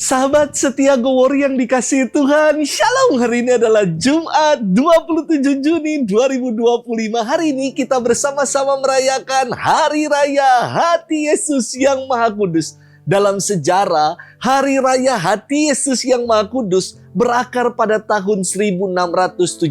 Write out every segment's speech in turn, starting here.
Sahabat setia Gowori yang dikasihi Tuhan, Shalom. Hari ini adalah Jumat 27 Juni 2025. Hari ini kita bersama-sama merayakan Hari Raya Hati Yesus yang Maha Kudus. Dalam sejarah, Hari Raya Hati Yesus yang Maha Kudus berakar pada tahun 1675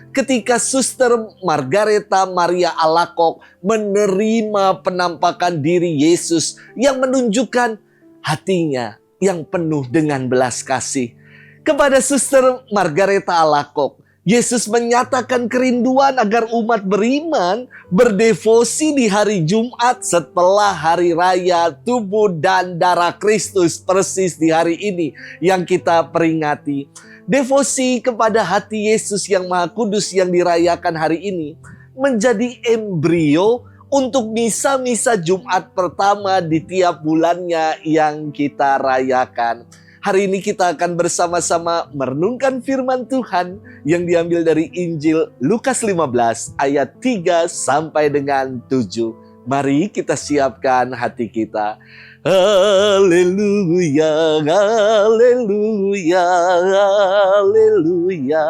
ketika Suster Margareta Maria Alacoque menerima penampakan diri Yesus yang menunjukkan hatinya yang penuh dengan belas kasih. Kepada Suster Margareta Alacoque, Yesus menyatakan kerinduan agar umat beriman berdevosi di hari Jumat setelah hari raya tubuh dan darah Kristus, persis di hari ini yang kita peringati. Devosi kepada hati Yesus yang Maha Kudus yang dirayakan hari ini menjadi embrio untuk misa-misa Jumat pertama di tiap bulannya yang kita rayakan. Hari ini kita akan bersama-sama merenungkan firman Tuhan yang diambil dari Injil Lukas 15 ayat 3 sampai dengan 7. Mari kita siapkan hati kita. Haleluya, haleluya, haleluya.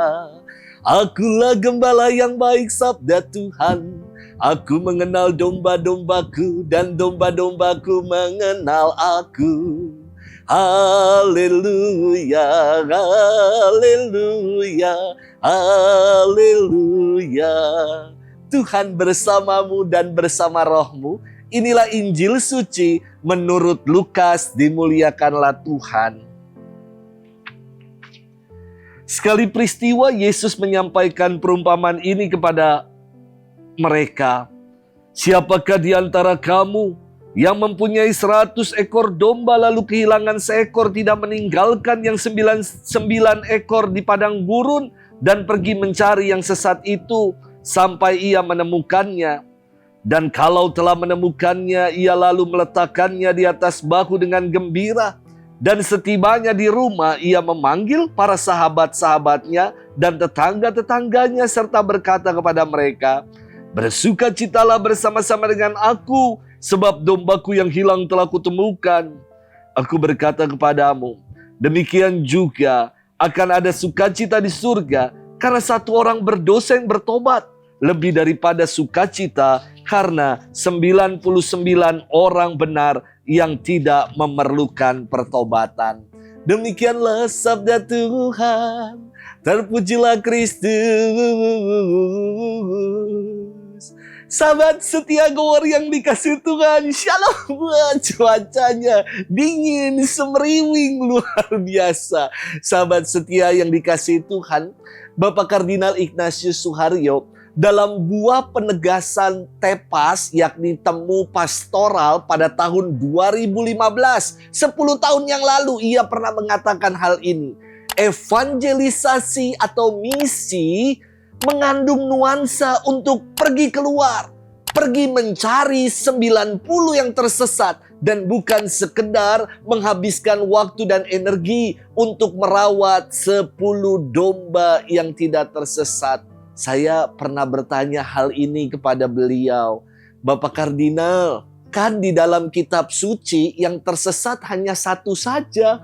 Akulah gembala yang baik, sabda Tuhan. Aku mengenal domba-dombaku dan domba-dombaku mengenal aku. Haleluya, haleluya, haleluya. Tuhan bersamamu dan bersama rohmu. Inilah Injil suci menurut Lukas, dimuliakanlah Tuhan. Sekali peristiwa Yesus menyampaikan perumpamaan ini kepada mereka. Siapakah di antara kamu yang mempunyai 100 ekor domba lalu kehilangan seekor, tidak meninggalkan yang 99 ekor di padang gurun dan pergi mencari yang sesat itu sampai ia menemukannya? Dan kalau telah menemukannya, ia lalu meletakkannya di atas bahu dengan gembira. Dan setibanya di rumah, ia memanggil para sahabat-sahabatnya dan tetangga-tetangganya serta berkata kepada mereka, "Bersukacitalah bersama-sama dengan aku, sebab dombaku yang hilang telah kutemukan. Aku berkata kepadamu, demikian juga akan ada sukacita di surga karena satu orang berdosa yang bertobat, lebih daripada sukacita karena 99 orang benar yang tidak memerlukan pertobatan." Demikianlah sabda Tuhan. Terpujilah Kristus. Sahabat setia Gowori yang dikasihi Tuhan, Shalom. Cuacanya dingin, semeriwing, luar biasa. Sahabat setia yang dikasihi Tuhan, Bapak Kardinal Ignatius Suharyo dalam buah penegasan Tepas, yakni Temu Pastoral pada tahun 2015, 10 tahun yang lalu ia pernah mengatakan hal ini. Evangelisasi atau misi mengandung nuansa untuk pergi keluar, pergi mencari 90 yang tersesat, dan bukan sekedar menghabiskan waktu dan energi untuk merawat 10 domba yang tidak tersesat. Saya pernah bertanya hal ini kepada beliau, Bapak Kardinal, kan di dalam kitab suci yang tersesat hanya 1 saja.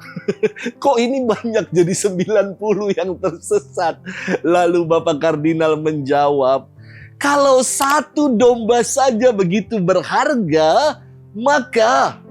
Kok ini banyak jadi 90 yang tersesat? Lalu Bapak Kardinal menjawab, kalau 1 domba saja begitu berharga, maka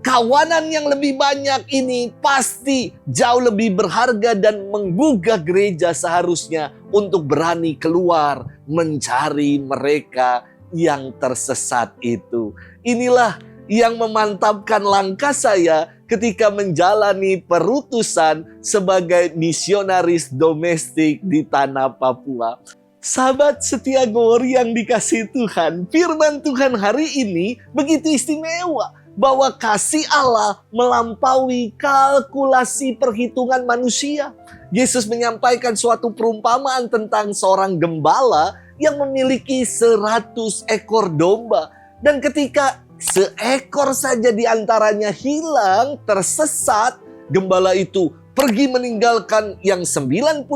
kawanan yang lebih banyak ini pasti jauh lebih berharga dan menggugah gereja seharusnya untuk berani keluar mencari mereka yang tersesat itu. Inilah yang memantapkan langkah saya ketika menjalani perutusan sebagai misionaris domestik di tanah Papua. Sahabat setia Gowori yang dikasihi Tuhan, firman Tuhan hari ini begitu istimewa bahwa kasih Allah melampaui kalkulasi perhitungan manusia. Yesus menyampaikan suatu perumpamaan tentang seorang gembala yang memiliki 100 ekor domba. Dan ketika seekor saja di antaranya hilang, tersesat, gembala itu pergi meninggalkan yang 99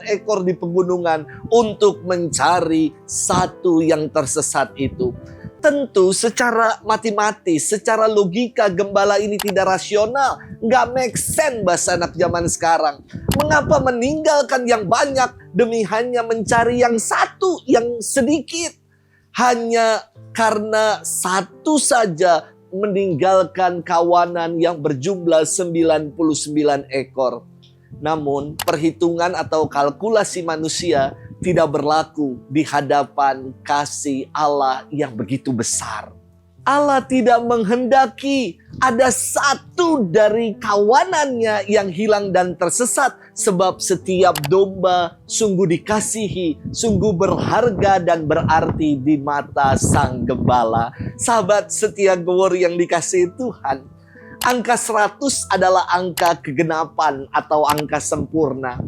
ekor di pegunungan untuk mencari 1 yang tersesat itu. Tentu secara matematis, secara logika gembala ini tidak rasional. Nggak make sense bahasa anak zaman sekarang. Mengapa meninggalkan yang banyak demi hanya mencari yang satu, yang sedikit? Hanya karena satu saja meninggalkan kawanan yang berjumlah 99 ekor. Namun perhitungan atau kalkulasi manusia tidak berlaku di hadapan kasih Allah yang begitu besar. Allah tidak menghendaki ada satu dari kawanannya yang hilang dan tersesat, sebab setiap domba sungguh dikasihi, sungguh berharga dan berarti di mata Sang Gembala. Sahabat setia Gowori yang dikasihi Tuhan, angka 100 adalah angka kegenapan atau angka sempurna.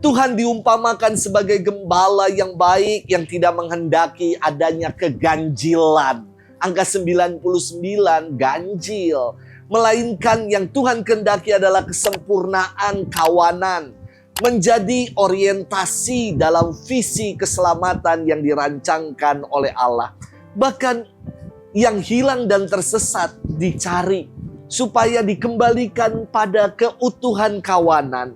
Tuhan diumpamakan sebagai gembala yang baik yang tidak menghendaki adanya keganjilan. Angka 99 ganjil. Melainkan yang Tuhan kehendaki adalah kesempurnaan kawanan. Menjadi orientasi dalam visi keselamatan yang dirancangkan oleh Allah. Bahkan yang hilang dan tersesat dicari supaya dikembalikan pada keutuhan kawanan.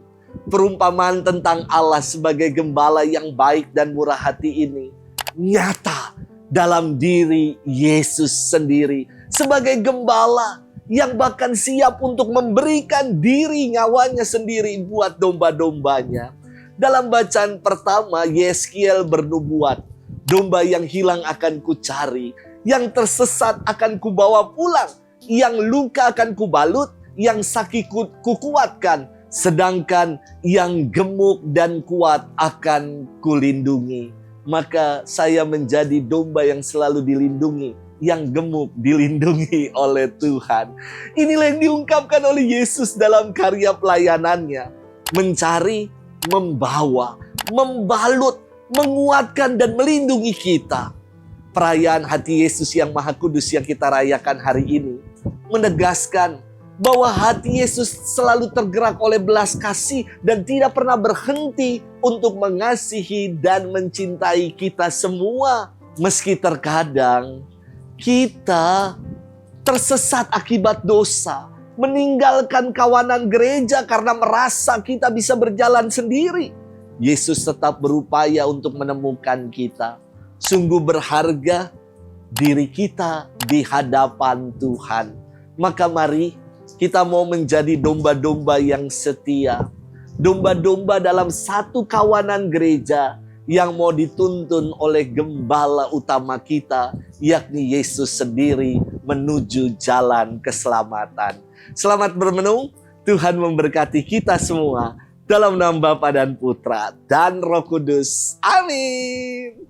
Perumpamaan tentang Allah sebagai gembala yang baik dan murah hati ini nyata dalam diri Yesus sendiri. Sebagai gembala yang bahkan siap untuk memberikan diri nyawanya sendiri buat domba-dombanya. Dalam bacaan pertama, Yeskiel bernubuat, domba yang hilang akan kucari, yang tersesat akan kubawa pulang, yang luka akan kubalut, yang sakit kukuatkan, sedangkan yang gemuk dan kuat akan kulindungi. Maka saya menjadi domba yang selalu dilindungi, yang gemuk dilindungi oleh Tuhan. Inilah yang diungkapkan oleh Yesus dalam karya pelayanannya. Mencari, membawa, membalut, menguatkan dan melindungi kita. Perayaan hati Yesus yang Maha Kudus yang kita rayakan hari ini menegaskan bahwa hati Yesus selalu tergerak oleh belas kasih dan tidak pernah berhenti untuk mengasihi dan mencintai kita semua. Meski terkadang kita tersesat akibat dosa, meninggalkan kawanan gereja karena merasa kita bisa berjalan sendiri, Yesus tetap berupaya untuk menemukan kita. Sungguh berharga diri kita di hadapan Tuhan. Maka mari kita mau menjadi domba-domba yang setia. Domba-domba dalam satu kawanan gereja yang mau dituntun oleh gembala utama kita, yakni Yesus sendiri menuju jalan keselamatan. Selamat bermenung, Tuhan memberkati kita semua. Dalam nama Bapa dan Putra dan Roh Kudus. Amin.